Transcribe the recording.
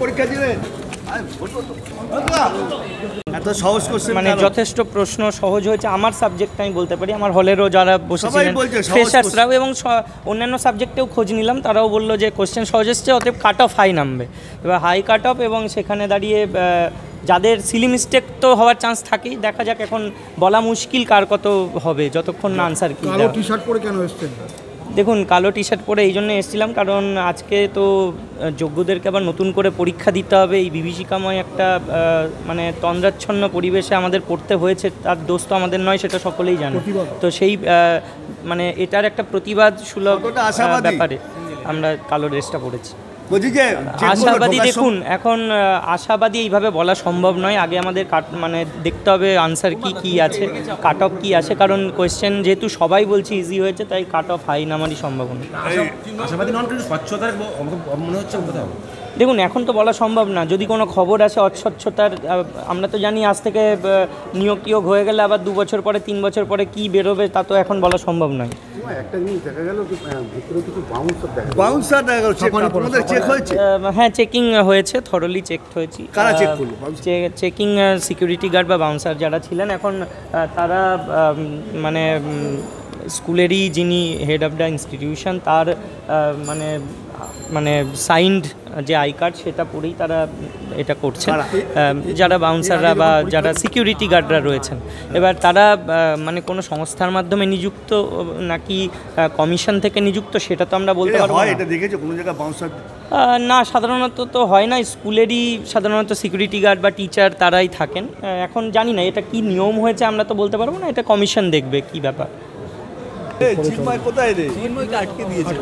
পরীক্ষা দিবেন এত সহজ কোশ্চেন মানে যথেষ্ট প্রশ্ন সহজ হয়েছে আমার সাবজেক্টটা আমি বলতে পারি। আমার হলেরও যারা বসেছিলেন ফ্রেশার্সরাও এবং অন্যান্য সাবজেক্টেও খোঁজ নিলাম, তারাও বললো যে কোশ্চেন সহজ এসছে, অতএব কাট অফ হাই নামবে। এবার হাই কাট অফ এবং সেখানে দাঁড়িয়ে যাদের সিলি মিস্টেক তো হওয়ার চান্স থাকেই, দেখা যাক, এখন বলা মুশকিল কার কত হবে যতক্ষণ না আনসার কি। কালো টি শার্ট পরে কেন এসেছেন? দেখুন, কালো টি শার্ট পরে এই জন্য এসেছিলাম কারণ আজকে তো যোগ্যদেরকে আবার নতুন করে পরীক্ষা দিতে হবে। এই বিভীষিকাময় একটা মানে তন্দ্রাচ্ছন্ন পরিবেশে আমাদের পড়তে হয়েছে, তার দোষ তো আমাদের নয়, সেটা সকলেই জানে। তো সেই মানে এটার একটা প্রতিবাদ সুলভ ব্যাপারে আমরা কালো ড্রেসটা পরেছি। আশাবাদী, দেখুন এখন আশাবাদী এইভাবে বলা সম্ভব নয়। আগে আমাদের মানে দেখতে হবে আনসার কি আছে, কাট অফ কী আছে, কারণ কোয়েশ্চেন যেহেতু সবাই বলছে ইজি হয়েছে, তাই কাট অফ হাই নামারই সম্ভাবনা। আশাবাদী নন, কিন্তু স্বচ্ছতার মনে হচ্ছে কোথাও। দেখুন, এখন তো বলা সম্ভব না, যদি কোনো খবর আসে অস্বচ্ছতার। আমরা তো জানি আজ থেকে নিয়োগ টিয়োগ হয়ে গেলে আবার 2 বছর পরে 3 বছর পরে কি বেরোবে তা তো এখন বলা সম্ভব নয়। একটা জিনিস দেখা গেল কি ভিতরে কিছু বাউন্সার দেখা গেল, চেক হয়েছে? হ্যাঁ, চেকিং হয়েছে, থরলি চেকড হয়েছি। কারা চেক করলো? চেকিং সিকিউরিটি গার্ড বা বাউন্সার যারা ছিলেন। এখন তারা মানে স্কুলেরই যিনি হেড অফ দ্য ইনস্টিটিউশন, তার মানে সাইন্ড যে আই কার্ড সেটা পরেই তারা এটা করছেন, যারা বাউন্সাররা বা যারা সিকিউরিটি গার্ডরা রয়েছেন। এবার তারা মানে কোনো সংস্থার মাধ্যমে নিযুক্ত নাকি কমিশন থেকে নিযুক্ত সেটা তো আমরা বলতে পারবো না। এটা দেখেছো কোনো জায়গায় বাউন্সার? না, সাধারণত তো হয় না। স্কুলেরই সাধারণত সিকিউরিটি গার্ড বা টিচার তারাই থাকেন। এখন জানি না এটা কি নিয়ম হয়েছে, আমরা তো বলতে পারবো না, এটা কমিশন দেখবে কি ব্যাপার। চিন্ময় কোথায় রে? আটকে দিয়েছে।